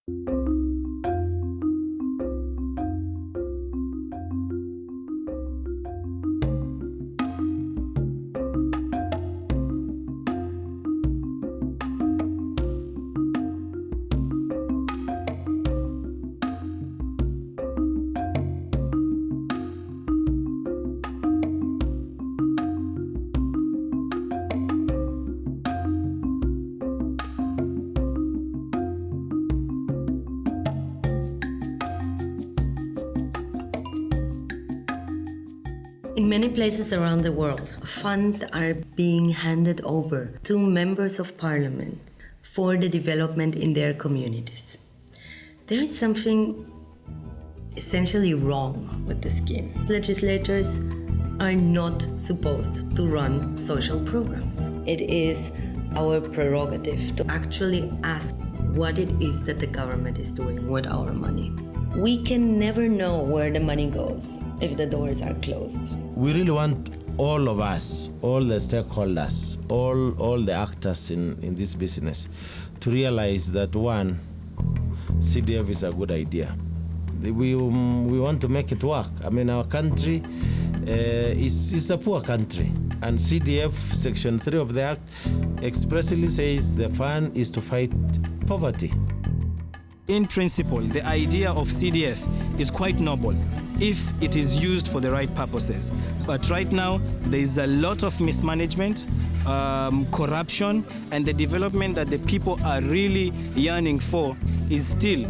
In many places around the world, funds are being handed over to members of parliament for the development in their communities. There is something essentially wrong with the scheme. Legislators are not supposed to run social programs. It is our prerogative to actually ask what it is that the government is doing with our money. We can never know where the money goes if the doors are closed. We really want all of us, all the stakeholders, all the actors in this business to realize that one, CDF is a good idea. We want to make it work. I mean, our country is a poor country, and CDF Section 3 of the Act expressly says the fund is to fight poverty. In principle, the idea of CDF is quite noble if it is used for the right purposes. But right now, there is a lot of mismanagement, corruption, and the development that the people are really yearning for is still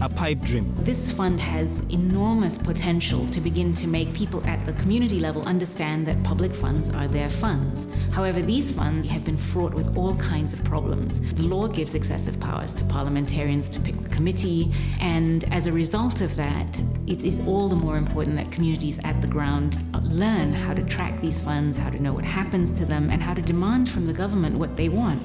a pipe dream. This fund has enormous potential to begin to make people at the community level understand that public funds are their funds. However, these funds have been fraught with all kinds of problems. The law gives excessive powers to parliamentarians to pick the committee, and as a result of that, it is all the more important that communities at the ground learn how to track these funds, how to know what happens to them, and how to demand from the government what they want.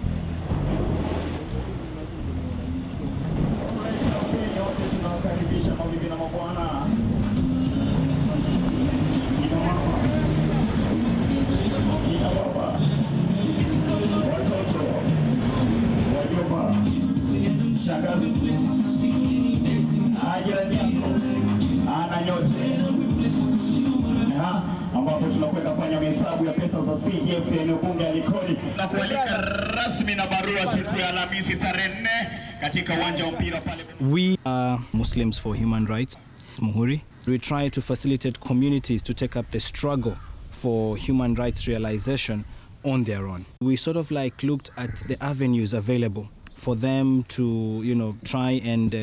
ambapo tunakwenda kufanya hesabu ya pesa za CDF eneo bunge ya Likoni na kualika rasmi na barua siku ya Alhamisi tarehe 4 katika uwanja wa mpira pale. We are Muslims for Human Rights, Muhuri. We try to facilitate communities to take up the struggle for human rights realization on their own. We sort of like looked at the avenues available for them to, try and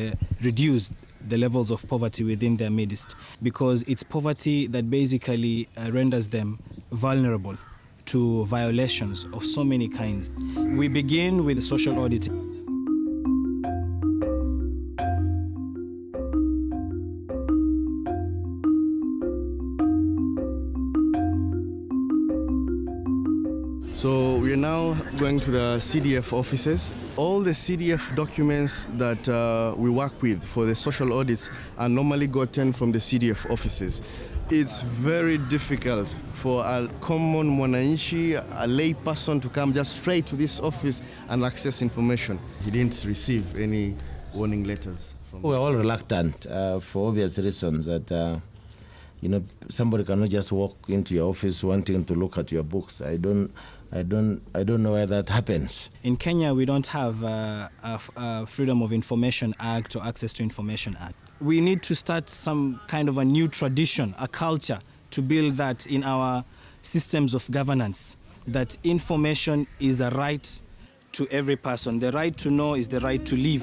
reduce the levels of poverty within their midst, because it's poverty that basically renders them vulnerable to violations of so many kinds. We begin with social auditing. So we are now going to the CDF offices. All the CDF documents that we work with for the social audits are normally gotten from the CDF offices. It's very difficult for a common mwananchi, a lay person, to come just straight to this office and access information. He didn't receive any warning letters. We're all reluctant for obvious reasons that somebody cannot just walk into your office wanting to look at your books. I don't know why that happens. In Kenya, we don't have a Freedom of Information Act or Access to Information Act. We need to start some kind of a new tradition, a culture, to build that in our systems of governance, that information is a right to every person. The right to know is the right to live.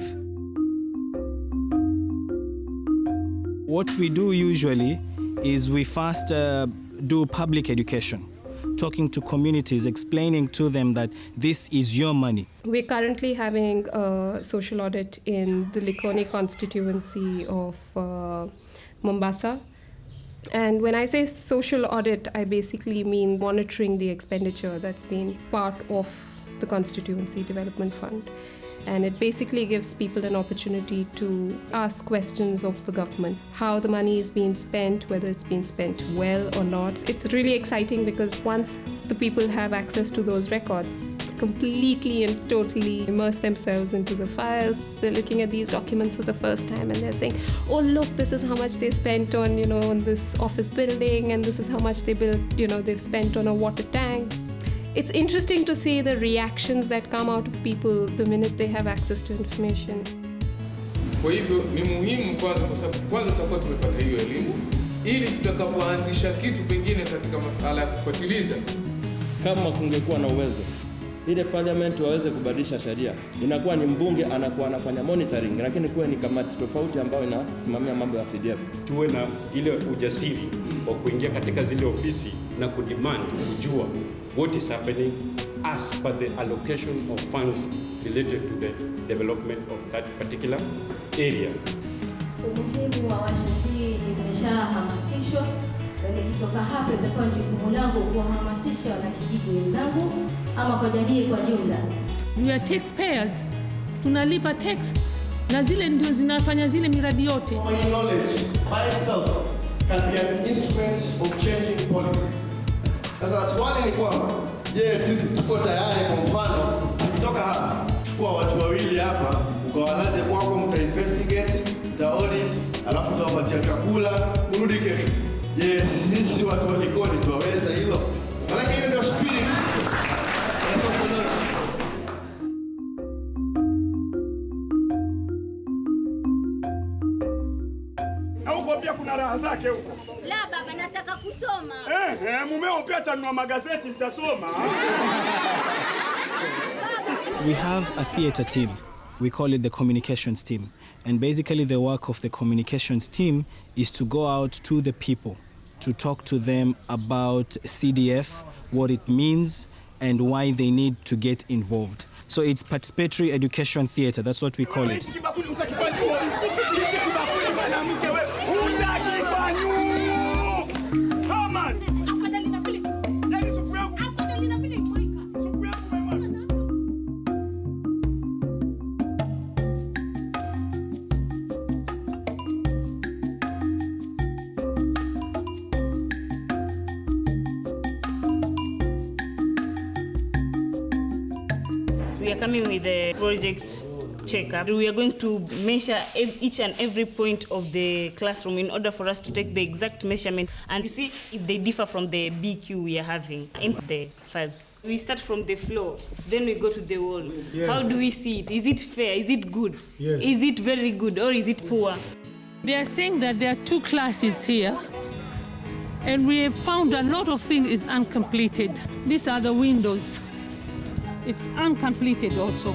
What we do usually is we first do public education, talking to communities, explaining to them that this is your money. We're currently having a social audit in the Likoni constituency of Mombasa. And when I say social audit, I basically mean monitoring the expenditure that's been part of the Constituency Development Fund. And it basically gives people an opportunity to ask questions of the government, how the money is being spent, whether it's being spent well or not. It's really exciting because once the people have access to those records, completely and totally immerse themselves into the files. They're looking at these documents for the first time and they're saying, oh look, this is how much they spent on, on this office building, and this is how much they've spent on a water tank. It's interesting to see the reactions that come out of people the minute they have access to information. Kwa hivyo ni muhimu kwanza, kwa sababu kwanza tutakuwa tumepata hiyo elimu ili tutakapoanzisha kitu pengine katika masuala ya kufuatiliza. Kama kungekuwa na uwezo ile parliament waweze kubadilisha sheria, inakuwa ni mbunge anakuwa anafanya monitoring, lakini kuwe ni kamati tofauti ambayo inasimamia mambo ya CDF. Tuwe na ile ujasiri wa kuingia katika zile ofisi na kudemand kujua what is happening as per the allocation of funds related to the development of that particular area. Umuhimu wa washa hii nimeshahamasishwa, na nikitoka hapa itakuwa jukumu langu kuhamasisha wanakijiji wenzangu ama kwa jamii kwa jumla. We are taxpayers, tunalipa tax na zile ndio zinafanya zile miradi yote. My knowledge by itself can be an instrument of changing policy. Sasa swali ni kwamba, sisi tuko tayari? Kwa mfano, tukitoka hapa, chukua watu wawili hapa, ukawalaze kwako, mta investigate, mta audit, alafu tutawapatia chakula, mrudi kesho. Sisi watu wa Likoni tuwaweza hilo? Maana hiyo ndio spirit. Na huko pia kuna raha zake huko. La baba, nataka kusoma. Mumeo pia atanunua magazeti mtasoma. We have a theater team. We call it the communications team. And basically the work of the communications team is to go out to the people, to talk to them about CDF, what it means, and why they need to get involved. So it's participatory education theater, that's what we call it. We are coming with the project checkup. We are going to measure each and every point of the classroom in order for us to take the exact measurement and see if they differ from the BQ we are having in the files. We start from the floor, then we go to the wall. Yes. How do we see it? Is it fair? Is it good? Yes. Is it very good or is it poor? They are saying that there are 2 classes here, and we have found a lot of things is uncompleted. These are the windows. It's uncompleted also,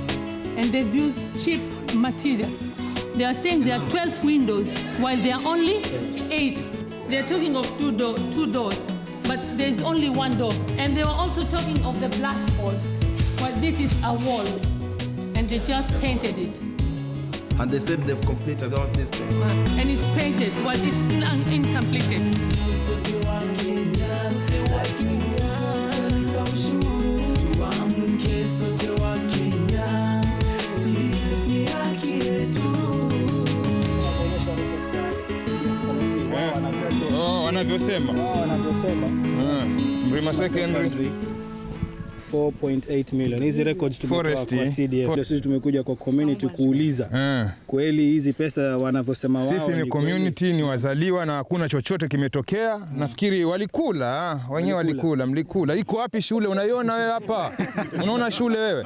and they've used cheap material. They are saying there are 12 windows, while there are only 8. They're talking of two doors, but there's only 1 door. And they were also talking of the black wall. Well, this is a wall, and they just painted it. And they said they've completed all these things. And it's painted, while it's incompleted. Wanavyosema. Mrima Secondary 4.8 million. Hizi records tumetoa kwa CDF. Sisi tumekuja kwa community kuuliza. Kweli hizi pesa wanavyosema wao. Sisi ni community, ni wazaliwa na hakuna chochote kimetokea. Nafikiri walikula, wenyewe walikula, mlikula. Iko wapi shule? Unaiona wewe hapa? Unaona shule wewe?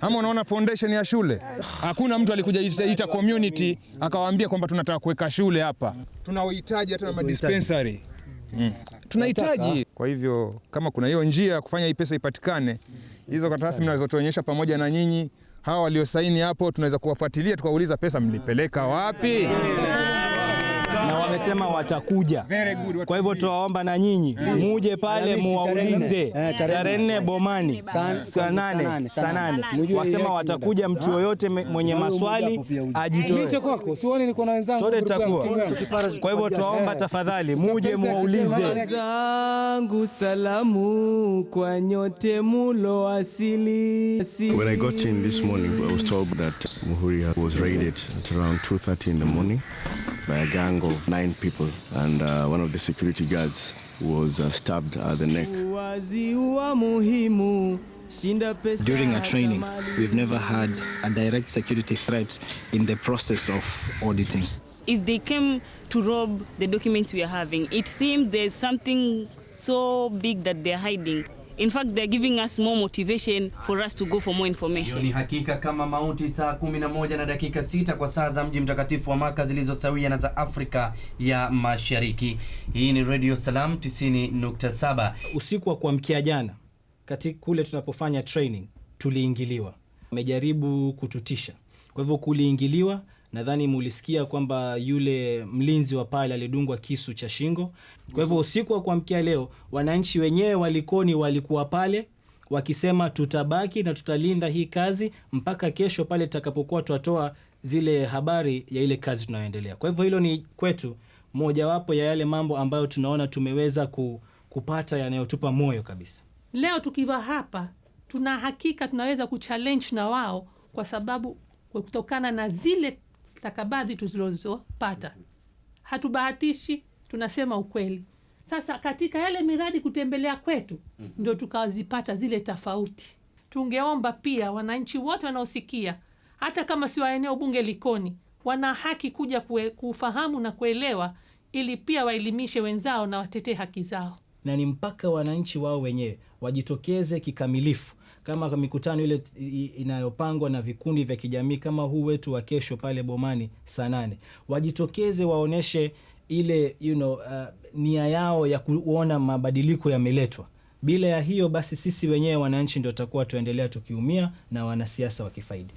Ama unaona foundation ya shule? Hakuna mtu alikuja ita community akawaambia kwamba tunataka kuweka shule hapa. Tunahitaji hata na dispensary. Tunahitaji. Kwa hivyo kama kuna hiyo njia kufanya hii pesa ipatikane, hizo karatasi mnazotuonyesha pamoja na nyinyi hawa waliosaini hapo, tunaweza kuwafuatilia tukauliza pesa mlipeleka wapi? Na wamesema watakuja. Kwa hivyo tuwaomba na nyinyi muje pale muwaulize tarehe 4 Bomani saa 8. Wasema watakuja, mtu yoyote mwenye maswali ajitoe. Mite kwako, sioni niko na wenzangu. Sote tutakuwa. Kwa hivyo tuwaomba tafadhali muje muwaulize. Zangu salamu kwa nyote mulo asili. When I got in this morning, I was told that Muhuri was raided at around 2:30 in the morning by a gang of 9 people, and one of the security guards was stabbed at the neck. Wazi wa muhimu During our training, we've never had a direct security threat in the process of auditing. If they came to rob the documents we are having, it seems there's something so big that they're hiding. In fact, they're giving us more motivation for us to go for more information. Ni hakika kama mauti saa 11:06 kwa saa za mji mtakatifu wa Maka zilizosawia na za Afrika ya Mashariki. Hii ni Radio Salam 90.7. Usiku wa kuamkia jana, katika kule tunapofanya training, tuliingiliwa. Wamejaribu kututisha. Kwa hivyo kuliingiliwa, nadhani mulisikia kwamba yule mlinzi wa pale alidungwa kisu cha shingo. Kwa hivyo usiku wa kuamkia leo, wananchi wenyewe walikuwa pale wakisema tutabaki na tutalinda hii kazi mpaka kesho pale tutakapokuwa tutatoa zile habari ya ile kazi tunayoendelea. Kwa hivyo hilo ni kwetu mojawapo ya yale mambo ambayo tunaona tumeweza kupata yanayotupa moyo kabisa. Leo tukiwa hapa, tuna hakika tunaweza kuchallenge na wao kwa sababu kutokana na zile stakabadhi tulizopata. Hatubahatishi, tunasema ukweli. Sasa katika yale miradi kutembelea kwetu, ndio tukazipata zile tofauti. Tungeomba pia wananchi wote wanaosikia, hata kama si wa eneo bunge Likoni, wana haki kuja kufahamu na kuelewa ili pia waelimishe wenzao na watetee haki zao. Na ni mpaka wananchi wao wenyewe wajitokeze kikamilifu. Kama mikutano ile inayopangwa na vikundi vya kijamii kama huu wetu wa kesho pale Bomani saa 8, wajitokeze waoneshe ile nia yao ya kuona mabadiliko yameletwa. Bila ya hiyo basi sisi wenyewe wananchi ndio tutakuwa tuendelea tukiumia na wanasiasa wakifaidi.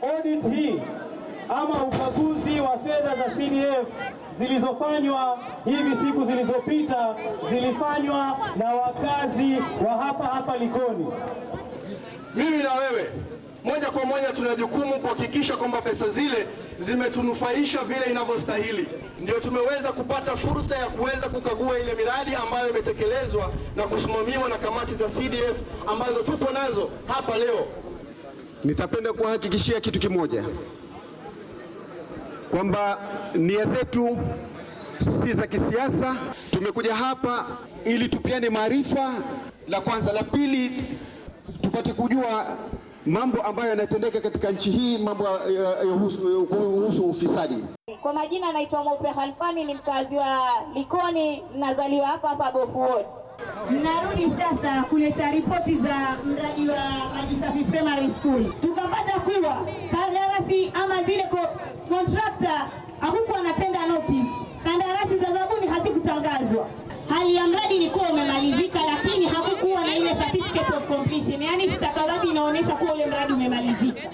Audit hii ama ukaguzi wa fedha za CDF zilizofanywa hivi siku zilizopita zilifanywa na wakazi wa hapa Likoni. Mimi na wewe moja kwa moja tuna jukumu kuhakikisha kwamba pesa zile zimetunufaisha vile inavyostahili. Ndio tumeweza kupata fursa ya kuweza kukagua ile miradi ambayo imetekelezwa na kusimamiwa na kamati za CDF ambazo tupo nazo hapa leo. Nitapenda kuhakikishia kitu kimoja, kwamba nia zetu si za kisiasa. Tumekuja hapa ili tupiane maarifa, la kwanza. La pili, tupate kujua mambo ambayo yanatendeka katika nchi hii, mambo kuhusu ufisadi. Kwa majina naitwa Mope Khalfani, ni mkazi wa Likoni, nazaliwa hapa Bofu Ward. Narudi sasa kuleta ripoti za mradi wa Maji Safi Primary School. Tukapata kuwa kandarasi ama zile contractor hakukuwa na tender notice. Kandarasi za zabuni hazikutangazwa. Hali ya mradi ilikuwa umemalizika, lakini hakukuwa na ile certificate of completion. Yaani stakabadhi inaonyesha kuwa ule mradi umemalizika.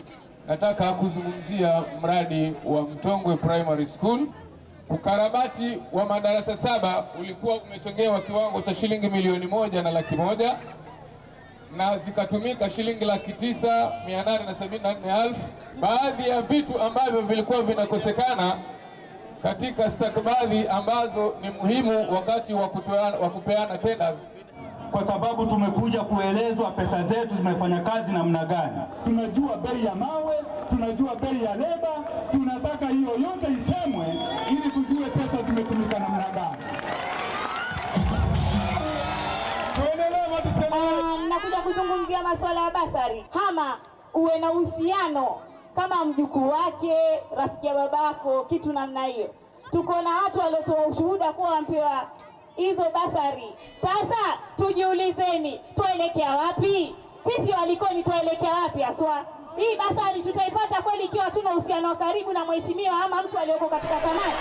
Nataka kuzungumzia mradi wa Mtongwe Primary School. Ukarabati wa madarasa 7 ulikuwa umetengewa kiwango cha shilingi 1,100,000 na zikatumika shilingi 9,874,000. Baadhi ya vitu ambavyo vilikuwa vinakosekana katika stakabadhi ambazo ni muhimu wakati wa kupeana tenders, kwa sababu tumekuja kuelezwa pesa zetu zimefanya kazi namna gani. Tunajua bei ya mawe, tunajua bei ya leba, tunataka hiyo yote isemwe ili tujue pesa zimetumika namna gani. Nakuja kuzungumzia masuala ya basari. Hama uwe na uhusiano kama mjukuu wake, rafiki ya babako, kitu namna hiyo. Tuko na watu waliotoa ushuhuda kuwa wampewa hizo basari. Sasa tujiulizeni, tuelekea wapi? Sisi Walikoni tuelekea wapi aswa? Hii basari tutaipata kweli ikiwa tuna uhusiano wa karibu na mheshimiwa ama mtu aliyoko katika kamati?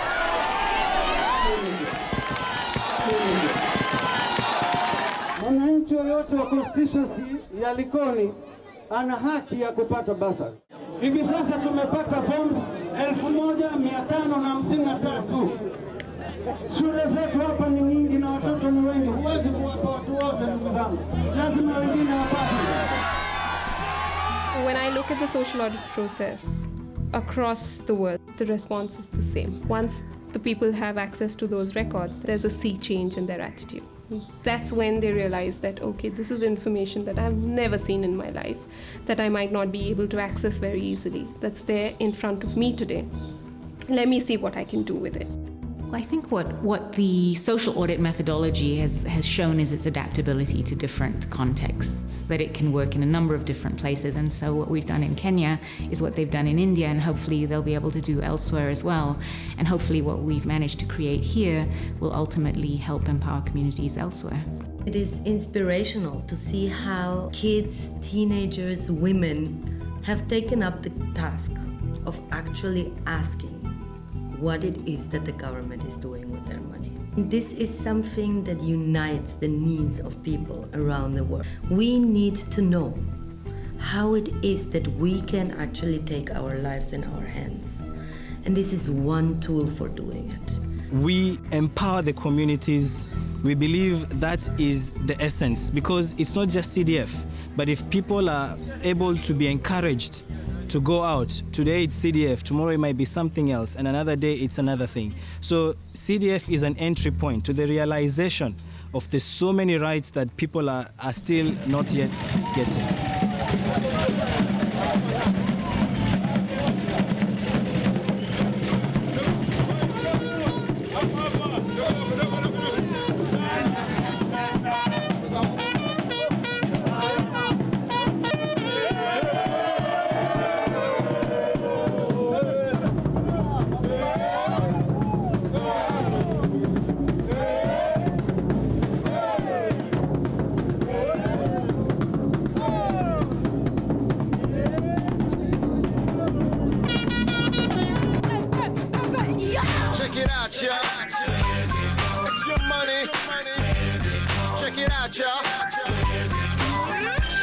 Mwananchi yoyote wa constituency ya Likoni ana haki ya kupata basari. Hivi sasa tumepata forms 1,553. Shule zetu hapa ni nyingi na watoto ni wengi. Huwezi kuwapa watu wote ndugu zangu. Lazima wengine wapate. When I look at the social audit process across the world, the response is the same. Once the people have access to those records, there's a sea change in their attitude. That's when they realize that, okay, this is information that I've never seen in my life, that I might not be able to access very easily. That's there in front of me today. Let me see what I can do with it. I think what the social audit methodology has shown is its adaptability to different contexts, that it can work in a number of different places. And so what we've done in Kenya is what they've done in India, and hopefully they'll be able to do elsewhere as well. And hopefully what we've managed to create here will ultimately help empower communities elsewhere. It is inspirational to see how kids, teenagers, women have taken up the task of actually asking what it is that the government is doing with their money. This is something that unites the needs of people around the world. We need to know how it is that we can actually take our lives in our hands. And this is one tool for doing it. We empower the communities. We believe that is the essence, because it's not just CDF, but if people are able to be encouraged to go out. Today it's CDF, tomorrow it might be something else, and another day it's another thing. So CDF is an entry point to the realization of the so many rights that people are still not yet getting.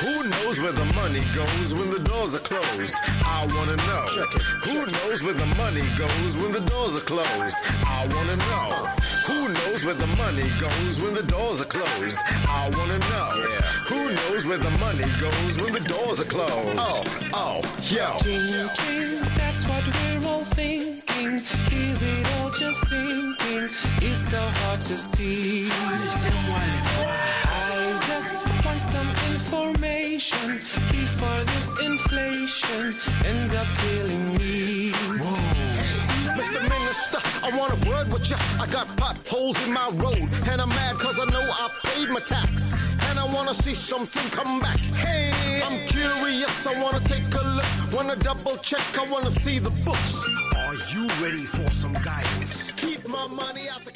Who knows where the money goes when the doors are closed? I wanna know. Who knows where the money goes when the doors are closed? I wanna know. Who knows where the money goes when the doors are closed? I wanna know. Who knows where the money goes when the doors are closed? Yo. That's what we're all thinking. Is it all just sinking? It's so hard to see. I just want some information before this inflation ends up killing me. Mr. Minister, I want a word with ya. I got potholes in my road, and I'm mad cause I know I paid my tax. And I wanna see something come back. Hey, I'm curious, I wanna take a look. Wanna double check, I wanna see the books. Are you ready for some guidance? Keep my money out the